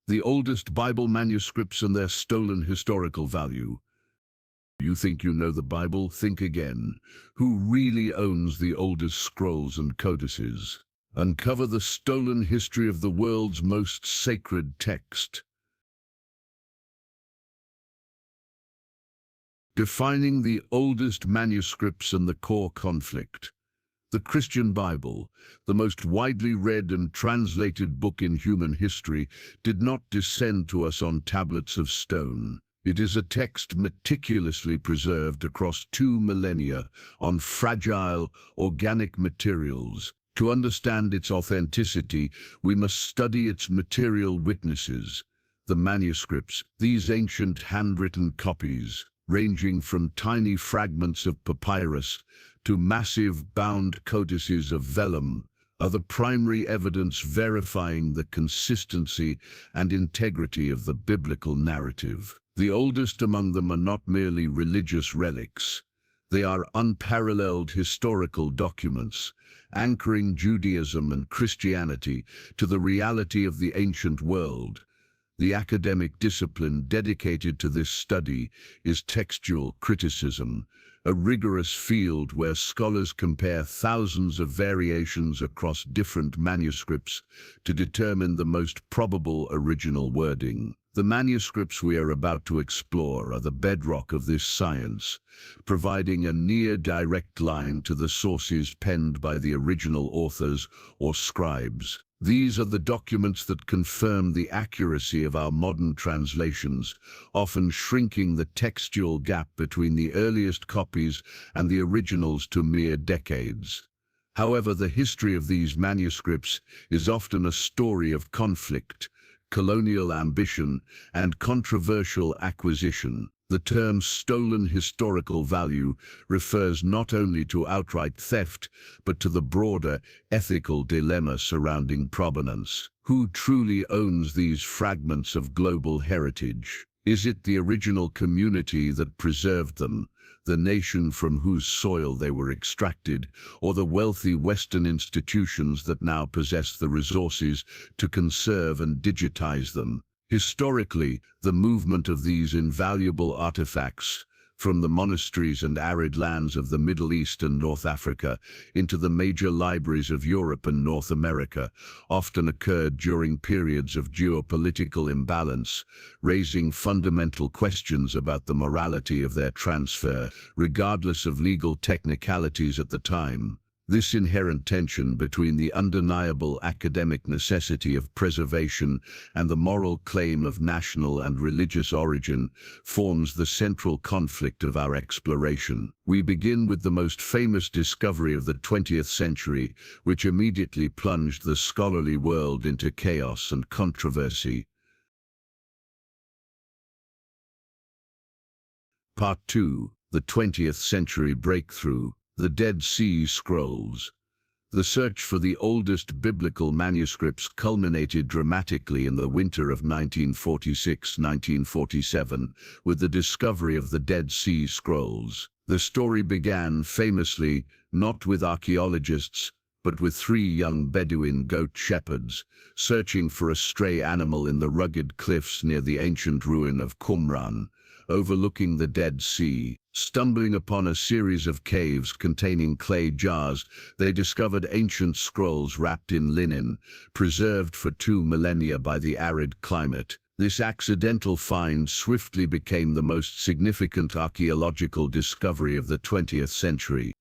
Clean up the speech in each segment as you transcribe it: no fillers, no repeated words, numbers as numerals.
The oldest Bible manuscripts and their stolen historical value. You think you know the Bible? Think again. Who really owns the oldest scrolls and codices? Uncover the stolen history of the world's most sacred text. Defining the oldest manuscripts and the core conflict. The Christian Bible, the most widely read and translated book in human history, did not descend to us on tablets of stone. It is a text meticulously preserved across 2 millennia on fragile, organic materials. To understand its authenticity, we must study its material witnesses, the manuscripts, these ancient handwritten copies, ranging from tiny fragments of papyrus to massive bound codices of vellum, are the primary evidence verifying the consistency and integrity of the biblical narrative. The oldest among them are not merely religious relics. They are unparalleled historical documents, anchoring Judaism and Christianity to the reality of the ancient world. The academic discipline dedicated to this study is textual criticism, a rigorous field where scholars compare thousands of variations across different manuscripts to determine the most probable original wording. The manuscripts we are about to explore are the bedrock of this science, providing a near-direct line to the sources penned by the original authors or scribes. These are the documents that confirm the accuracy of our modern translations, often shrinking the textual gap between the earliest copies and the originals to mere decades. However, the history of these manuscripts is often a story of conflict, colonial ambition, and controversial acquisition. The term stolen historical value refers not only to outright theft, but to the broader ethical dilemma surrounding provenance. Who truly owns these fragments of global heritage? Is it the original community that preserved them, the nation from whose soil they were extracted, or the wealthy Western institutions that now possess the resources to conserve and digitize them? Historically, the movement of these invaluable artifacts, from the monasteries and arid lands of the Middle East and North Africa into the major libraries of Europe and North America, often occurred during periods of geopolitical imbalance, raising fundamental questions about the morality of their transfer, regardless of legal technicalities at the time. This inherent tension between the undeniable academic necessity of preservation and the moral claim of national and religious origin forms the central conflict of our exploration. We begin with the most famous discovery of the 20th century, which immediately plunged the scholarly world into chaos and controversy. Part 2. The 20th Century Breakthrough. The Dead Sea Scrolls. The search for the oldest biblical manuscripts culminated dramatically in the winter of 1946-1947 with the discovery of the Dead Sea Scrolls. The story began famously not with archaeologists, but with 3 young Bedouin goat shepherds searching for a stray animal in the rugged cliffs near the ancient ruin of Qumran, overlooking the Dead Sea. Stumbling upon a series of caves containing clay jars, they discovered ancient scrolls wrapped in linen, preserved for 2 millennia by the arid climate. This accidental find swiftly became the most significant archaeological discovery of the 20th century.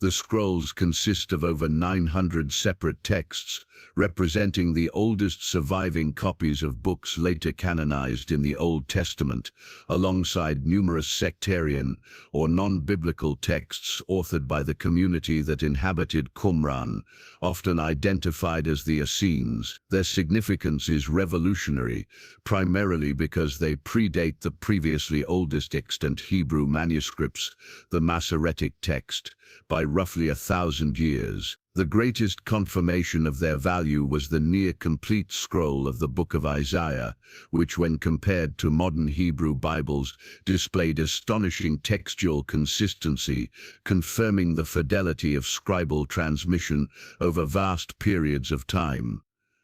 The scrolls consist of over 900 separate texts, representing the oldest surviving copies of books later canonized in the Old Testament, alongside numerous sectarian or non-biblical texts authored by the community that inhabited Qumran, often identified as the Essenes. Their significance is revolutionary, primarily because they predate the previously oldest extant Hebrew manuscripts, the Masoretic text, by roughly 1,000 years. The greatest confirmation of their value was the near-complete scroll of the Book of Isaiah, which, when compared to modern Hebrew Bibles, displayed astonishing textual consistency, confirming the fidelity of scribal transmission over vast periods of time.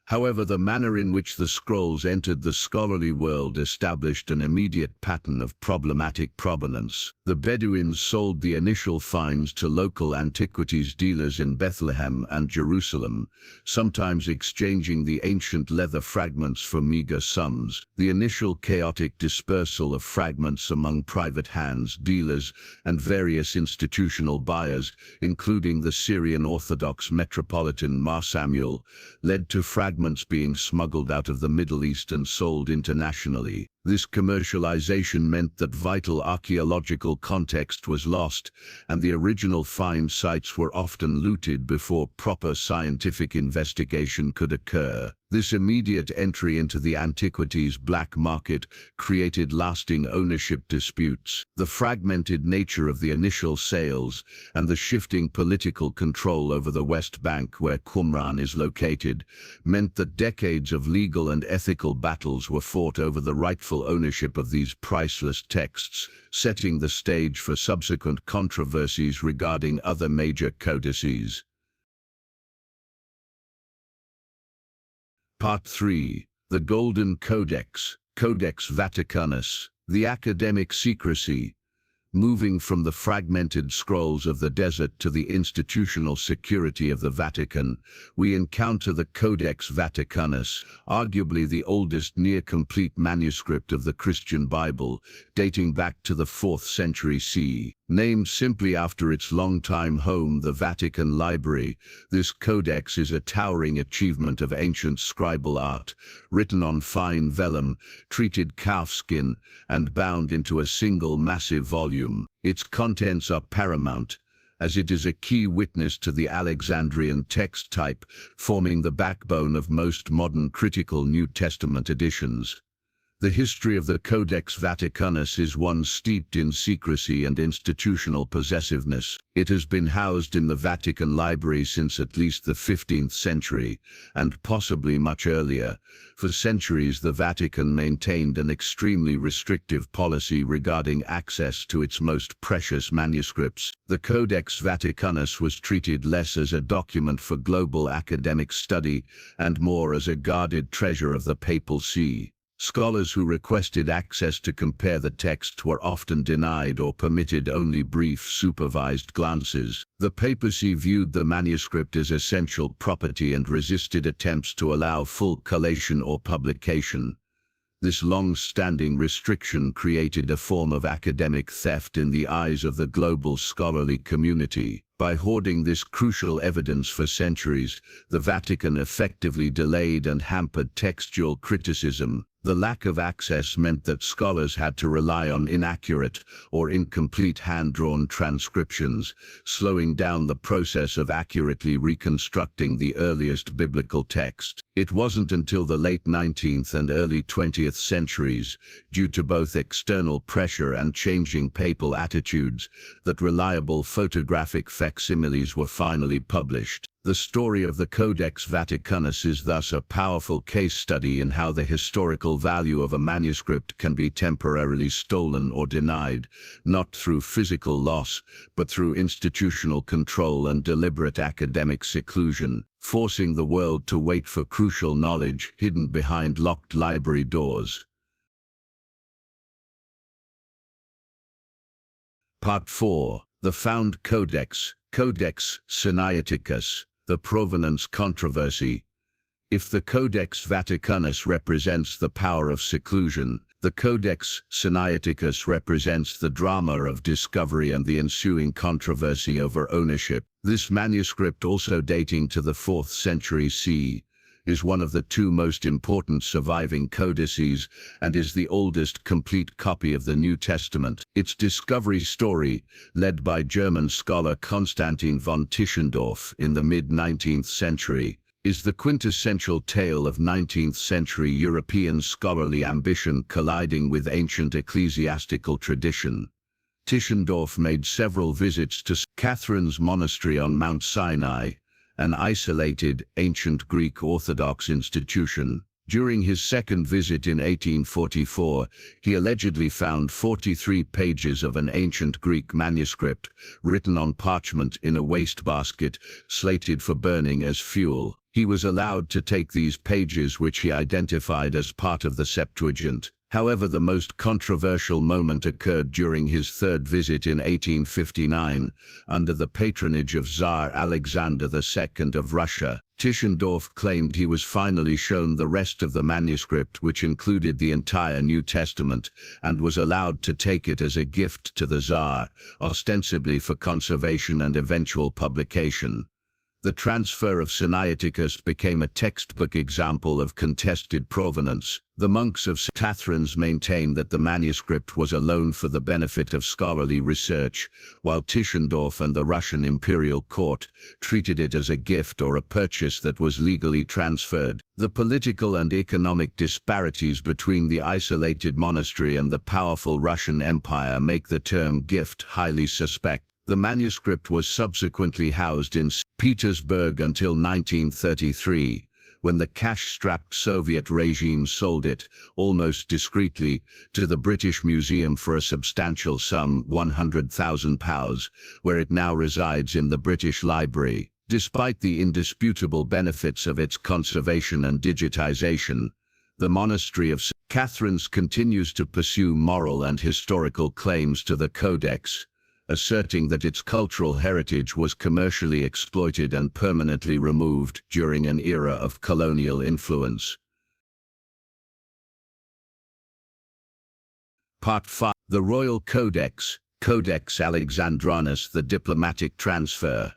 However, the manner in which the scrolls entered the scholarly world established an immediate pattern of problematic provenance. The Bedouins sold the initial finds to local antiquities dealers in Bethlehem and Jerusalem, sometimes exchanging the ancient leather fragments for meager sums. The initial chaotic dispersal of fragments among private hands, dealers, and various institutional buyers, including the Syrian Orthodox Metropolitan Mar Samuel, led to fragments being smuggled out of the Middle East and sold internationally. This commercialization meant that vital archaeological context was lost, and the original find sites were often looted before proper scientific investigation could occur. This immediate entry into the antiquities black market created lasting ownership disputes. The fragmented nature of the initial sales and the shifting political control over the West Bank, where Qumran is located, meant that decades of legal and ethical battles were fought over the rightful ownership of these priceless texts, setting the stage for subsequent controversies regarding other major codices. Part 3. The Golden Codex, Codex Vaticanus, the academic secrecy. Moving from the fragmented scrolls of the desert to the institutional security of the Vatican, we encounter the Codex Vaticanus, arguably the oldest near-complete manuscript of the Christian Bible, dating back to the 4th century CE. Named simply after its longtime home, the Vatican Library, this codex is a towering achievement of ancient scribal art, written on fine vellum, treated calfskin, and bound into a single massive volume. Its contents are paramount, as it is a key witness to the Alexandrian text type, forming the backbone of most modern critical New Testament editions. The history of the Codex Vaticanus is one steeped in secrecy and institutional possessiveness. It has been housed in the Vatican Library since at least the 15th century, and possibly much earlier. For centuries, the Vatican maintained an extremely restrictive policy regarding access to its most precious manuscripts. The Codex Vaticanus was treated less as a document for global academic study and more as a guarded treasure of the Papal See. Scholars who requested access to compare the text were often denied or permitted only brief supervised glances. The papacy viewed the manuscript as essential property and resisted attempts to allow full collation or publication. This long-standing restriction created a form of academic theft in the eyes of the global scholarly community. By hoarding this crucial evidence for centuries, the Vatican effectively delayed and hampered textual criticism. The lack of access meant that scholars had to rely on inaccurate or incomplete hand-drawn transcriptions, slowing down the process of accurately reconstructing the earliest biblical text. It wasn't until the late 19th and early 20th centuries, due to both external pressure and changing papal attitudes, that reliable photographic facsimiles were finally published. The story of the Codex Vaticanus is thus a powerful case study in how the historical value of a manuscript can be temporarily stolen or denied, not through physical loss, but through institutional control and deliberate academic seclusion, forcing the world to wait for crucial knowledge hidden behind locked library doors. Part 4. The Found Codex, Codex Sinaiticus, the provenance controversy. If the Codex Vaticanus represents the power of seclusion, the Codex Sinaiticus represents the drama of discovery and the ensuing controversy over ownership. This manuscript, also dating to the 4th century CE, is one of the two most important surviving codices and is the oldest complete copy of the New Testament. Its discovery story, led by German scholar Konstantin von Tischendorf in the mid-19th century, is the quintessential tale of 19th-century European scholarly ambition colliding with ancient ecclesiastical tradition. Tischendorf made several visits to Catherine's monastery on Mount Sinai, an isolated, ancient Greek Orthodox institution. During his second visit in 1844, he allegedly found 43 pages of an ancient Greek manuscript, written on parchment in a wastebasket, slated for burning as fuel. He was allowed to take these pages, which he identified as part of the Septuagint. However, the most controversial moment occurred during his third visit in 1859, under the patronage of Tsar Alexander II of Russia. Tischendorf claimed he was finally shown the rest of the manuscript, which included the entire New Testament, and was allowed to take it as a gift to the Tsar, ostensibly for conservation and eventual publication. The transfer of Sinaiticus became a textbook example of contested provenance. The monks of St. Catherine's maintained that the manuscript was a loan for the benefit of scholarly research, while Tischendorf and the Russian imperial court treated it as a gift or a purchase that was legally transferred. The political and economic disparities between the isolated monastery and the powerful Russian Empire make the term gift highly suspect. The manuscript was subsequently housed in St. Petersburg until 1933, when the cash-strapped Soviet regime sold it, almost discreetly, to the British Museum for a substantial sum, £100,000, where it now resides in the British Library. Despite the indisputable benefits of its conservation and digitization, the monastery of St. Catherine's continues to pursue moral and historical claims to the Codex, asserting that its cultural heritage was commercially exploited and permanently removed during an era of colonial influence. Part 5. The Royal Codex, Codex Alexandrinus, the diplomatic transfer.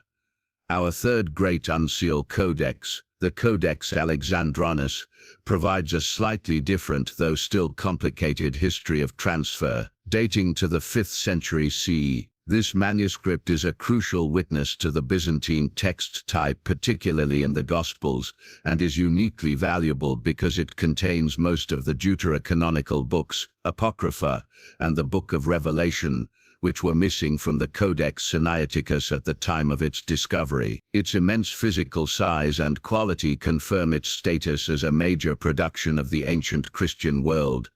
Our third great unsealed codex, the Codex Alexandrinus, provides a slightly different, though still complicated, history of transfer, dating to the 5th century CE. This manuscript is a crucial witness to the Byzantine text type, particularly in the Gospels, and is uniquely valuable because it contains most of the deuterocanonical books, Apocrypha, and the Book of Revelation, which were missing from the Codex Sinaiticus at the time of its discovery. Its immense physical size and quality confirm its status as a major production of the ancient Christian world.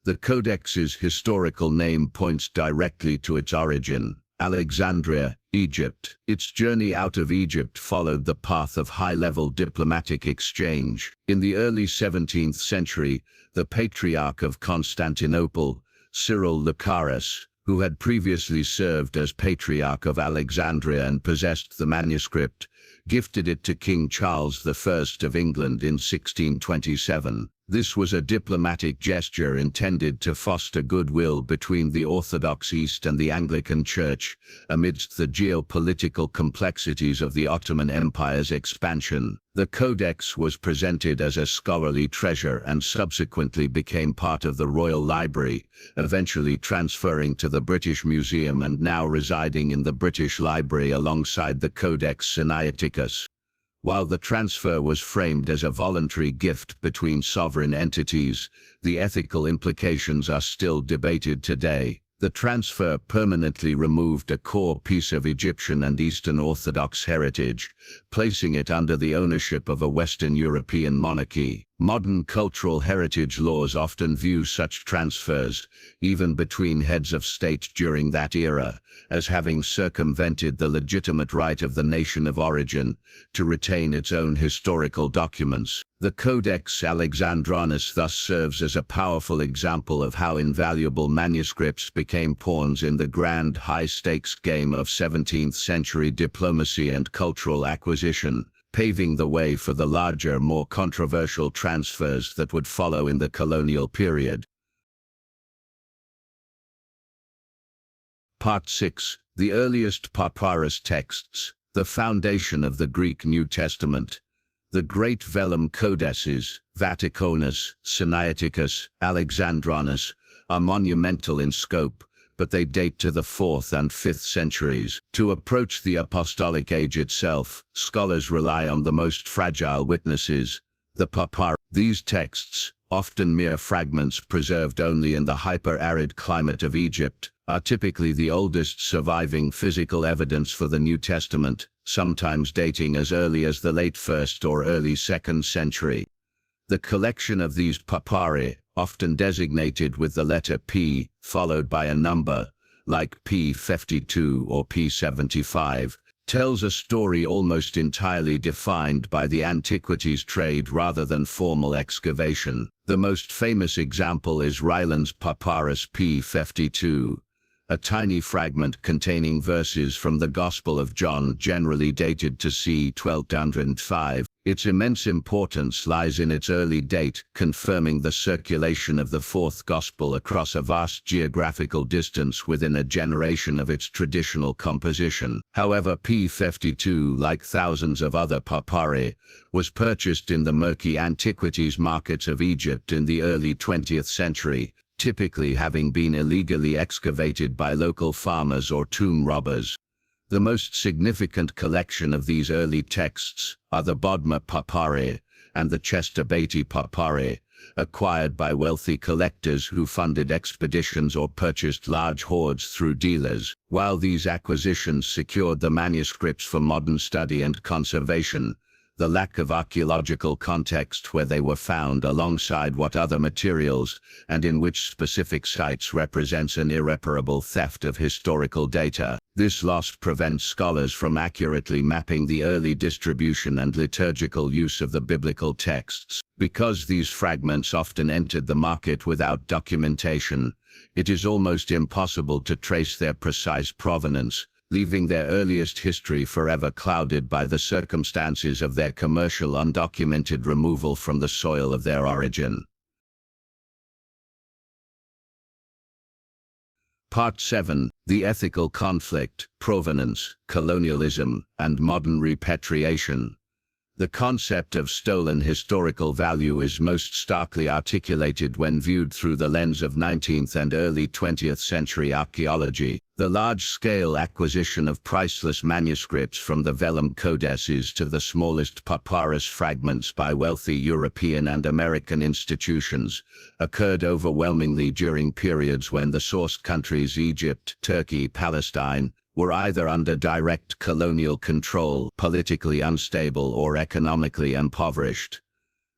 The Codex's historical name points directly to its origin, Alexandria, Egypt. Its journey out of Egypt followed the path of high-level diplomatic exchange. In the early 17th century, the Patriarch of Constantinople, Cyril Lucaris, who had previously served as Patriarch of Alexandria and possessed the manuscript, gifted it to King Charles I of England in 1627. This was a diplomatic gesture intended to foster goodwill between the Orthodox East and the Anglican Church, amidst the geopolitical complexities of the Ottoman Empire's expansion. The Codex was presented as a scholarly treasure and subsequently became part of the Royal Library, eventually transferring to the British Museum and now residing in the British Library alongside the Codex Sinaiticus. While the transfer was framed as a voluntary gift between sovereign entities, the ethical implications are still debated today. The transfer permanently removed a core piece of Egyptian and Eastern Orthodox heritage, placing it under the ownership of a Western European monarchy. Modern cultural heritage laws often view such transfers, even between heads of state during that era, as having circumvented the legitimate right of the nation of origin to retain its own historical documents. The Codex Alexandrinus thus serves as a powerful example of how invaluable manuscripts became pawns in the grand high-stakes game of 17th-century diplomacy and cultural acquisition, paving the way for the larger, more controversial transfers that would follow in the colonial period. Part 6. The earliest papyrus texts, the foundation of the Greek New Testament. The great vellum codices, Vaticanus, Sinaiticus, Alexandrinus, are monumental in scope, but they date to the 4th and 5th centuries. To approach the apostolic age itself, scholars rely on the most fragile witnesses, the papyri. These texts, often mere fragments preserved only in the hyper-arid climate of Egypt, are typically the oldest surviving physical evidence for the New Testament, sometimes dating as early as the late 1st or early 2nd century. The collection of these papyri, often designated with the letter P, followed by a number, like P52 or P75, tells a story almost entirely defined by the antiquities trade rather than formal excavation. The most famous example is Ryland's papyrus P52, a tiny fragment containing verses from the Gospel of John generally dated to c. 1205. Its immense importance lies in its early date, confirming the circulation of the fourth Gospel across a vast geographical distance within a generation of its traditional composition. However, P52, like thousands of other papyri, was purchased in the murky antiquities markets of Egypt in the early 20th century, typically having been illegally excavated by local farmers or tomb robbers. The most significant collection of these early texts are the Bodmer Papyri and the Chester Beatty Papyri, acquired by wealthy collectors who funded expeditions or purchased large hoards through dealers. While these acquisitions secured the manuscripts for modern study and conservation, the lack of archaeological context where they were found alongside what other materials and in which specific sites represents an irreparable theft of historical data. This loss prevents scholars from accurately mapping the early distribution and liturgical use of the biblical texts. Because these fragments often entered the market without documentation, it is almost impossible to trace their precise provenance, leaving their earliest history forever clouded by the circumstances of their commercial undocumented removal from the soil of their origin. Part 7. The Ethical Conflict, Provenance, Colonialism, and Modern Repatriation. The concept of stolen historical value is most starkly articulated when viewed through the lens of 19th and early 20th century archaeology. The large-scale acquisition of priceless manuscripts from the vellum codices to the smallest papyrus fragments by wealthy European and American institutions occurred overwhelmingly during periods when the source countries Egypt, Turkey, Palestine were either under direct colonial control, politically unstable, or economically impoverished.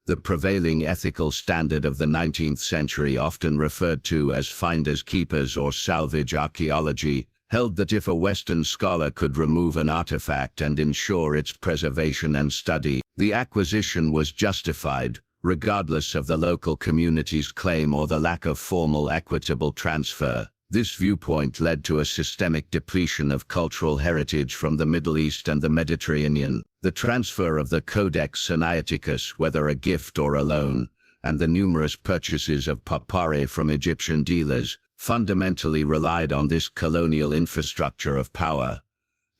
The prevailing ethical standard of the 19th century, often referred to as finders keepers or salvage archaeology, held that if a Western scholar could remove an artifact and ensure its preservation and study, the acquisition was justified, regardless of the local community's claim or the lack of formal equitable transfer. This viewpoint led to a systemic depletion of cultural heritage from the Middle East and the Mediterranean. The transfer of the Codex Sinaiticus, whether a gift or a loan, and the numerous purchases of papyri from Egyptian dealers, fundamentally relied on this colonial infrastructure of power.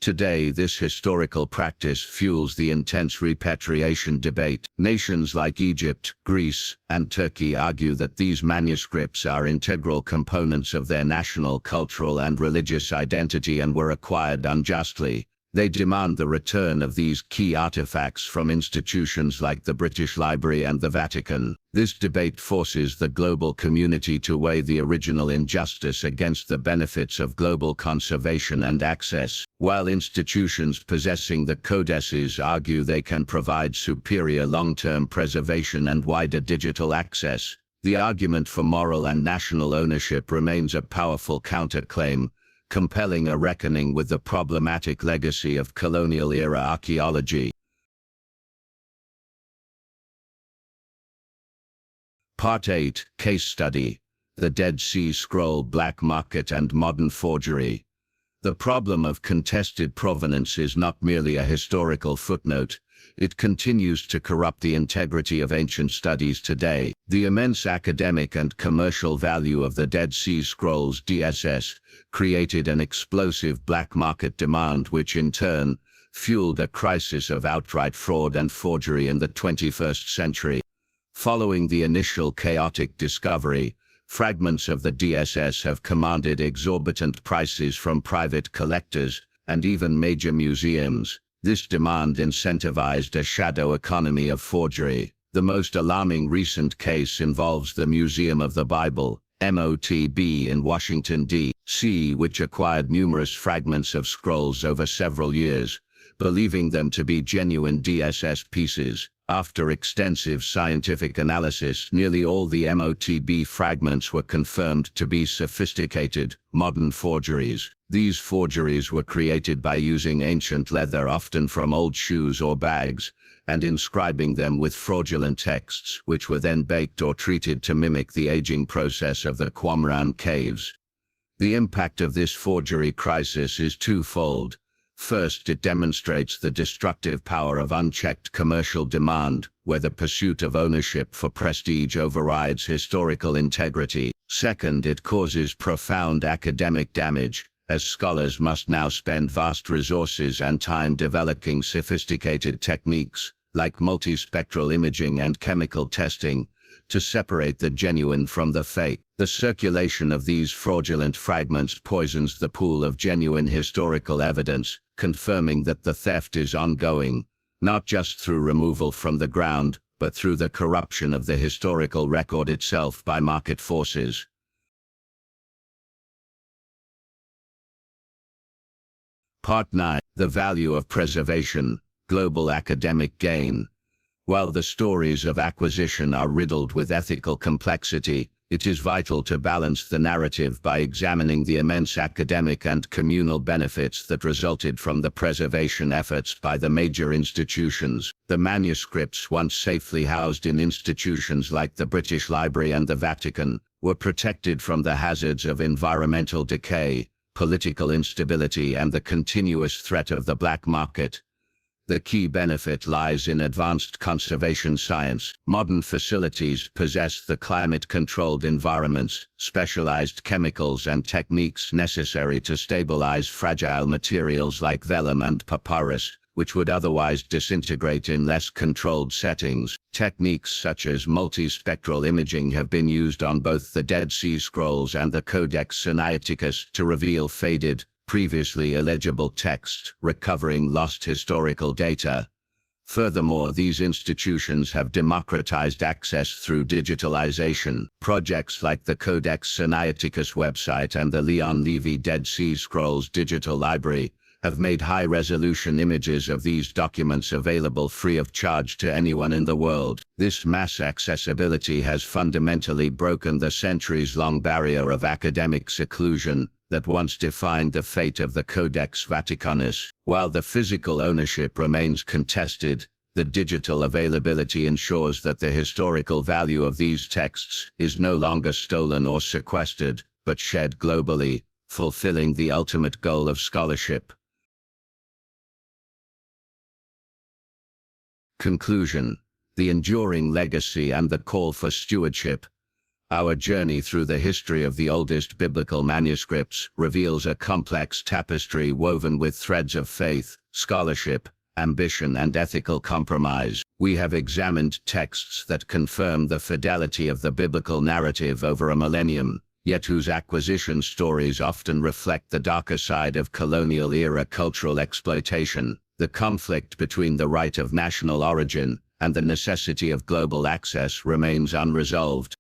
Today, this historical practice fuels the intense repatriation debate. Nations like Egypt, Greece, and Turkey argue that these manuscripts are integral components of their national, cultural, and religious identity and were acquired unjustly. They demand the return of these key artifacts from institutions like the British Library and the Vatican. This debate forces the global community to weigh the original injustice against the benefits of global conservation and access. While institutions possessing the codices argue they can provide superior long-term preservation and wider digital access, the argument for moral and national ownership remains a powerful counterclaim, compelling a reckoning with the problematic legacy of colonial-era archaeology. Part 8. Case Study. The Dead Sea Scroll Black Market and Modern Forgery. The problem of contested provenance is not merely a historical footnote. It continues to corrupt the integrity of ancient studies today. The immense academic and commercial value of the Dead Sea Scrolls DSS created an explosive black market demand which in turn fueled a crisis of outright fraud and forgery in the 21st century. Following the initial chaotic discovery, fragments of the DSS have commanded exorbitant prices from private collectors and even major museums. This demand incentivized a shadow economy of forgery. The most alarming recent case involves the Museum of the Bible, MOTB, in Washington, D.C., which acquired numerous fragments of scrolls over several years, believing them to be genuine DSS pieces. After extensive scientific analysis, nearly all the MOTB fragments were confirmed to be sophisticated, modern forgeries. These forgeries were created by using ancient leather, often from old shoes or bags, and inscribing them with fraudulent texts, which were then baked or treated to mimic the aging process of the Qumran caves. The impact of this forgery crisis is twofold. First, it demonstrates the destructive power of unchecked commercial demand, where the pursuit of ownership for prestige overrides historical integrity. Second, it causes profound academic damage, as scholars must now spend vast resources and time developing sophisticated techniques, like multispectral imaging and chemical testing, to separate the genuine from the fake. The circulation of these fraudulent fragments poisons the pool of genuine historical evidence, confirming that the theft is ongoing, not just through removal from the ground, but through the corruption of the historical record itself by market forces. Part 9. The value of preservation, global academic gain. While the stories of acquisition are riddled with ethical complexity, it is vital to balance the narrative by examining the immense academic and communal benefits that resulted from the preservation efforts by the major institutions. The manuscripts, once safely housed in institutions like the British Library and the Vatican, were protected from the hazards of environmental decay, political instability, and the continuous threat of the black market. The key benefit lies in advanced conservation science. Modern facilities possess the climate-controlled environments, specialized chemicals, and techniques necessary to stabilize fragile materials like vellum and papyrus, which would otherwise disintegrate in less controlled settings. Techniques such as multispectral imaging have been used on both the Dead Sea Scrolls and the Codex Sinaiticus to reveal faded, previously illegible text, recovering lost historical data. Furthermore, these institutions have democratized access through digitalization. Projects like the Codex Sinaiticus website and the Leon Levy Dead Sea Scrolls Digital Library have made high-resolution images of these documents available free of charge to anyone in the world. This mass accessibility has fundamentally broken the centuries-long barrier of academic seclusion that once defined the fate of the Codex Vaticanus. While the physical ownership remains contested, the digital availability ensures that the historical value of these texts is no longer stolen or sequestered, but shared globally, fulfilling the ultimate goal of scholarship. Conclusion. The enduring legacy and the call for stewardship. Our journey through the history of the oldest biblical manuscripts reveals a complex tapestry woven with threads of faith, scholarship, ambition, and ethical compromise. We have examined texts that confirm the fidelity of the biblical narrative over a millennium, yet whose acquisition stories often reflect the darker side of colonial-era cultural exploitation. The conflict between the right of national origin and the necessity of global access remains unresolved.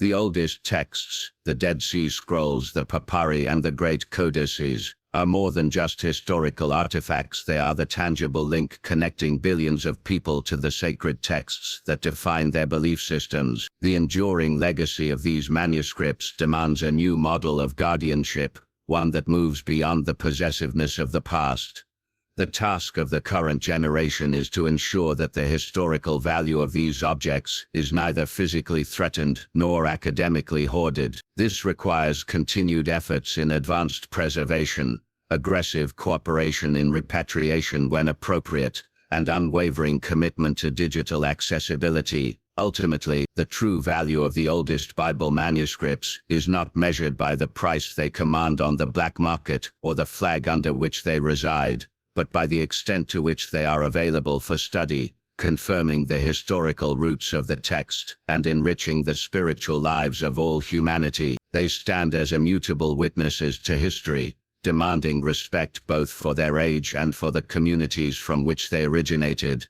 The oldest texts, the Dead Sea Scrolls, the Papyri, and the great codices, are more than just historical artifacts. They are the tangible link connecting billions of people to the sacred texts that define their belief systems. The enduring legacy of these manuscripts demands a new model of guardianship, one that moves beyond the possessiveness of the past. The task of the current generation is to ensure that the historical value of these objects is neither physically threatened nor academically hoarded. This requires continued efforts in advanced preservation, aggressive cooperation in repatriation when appropriate, and unwavering commitment to digital accessibility. Ultimately, the true value of the oldest Bible manuscripts is not measured by the price they command on the black market or the flag under which they reside, but by the extent to which they are available for study, confirming the historical roots of the text and enriching the spiritual lives of all humanity. They stand as immutable witnesses to history, demanding respect both for their age and for the communities from which they originated.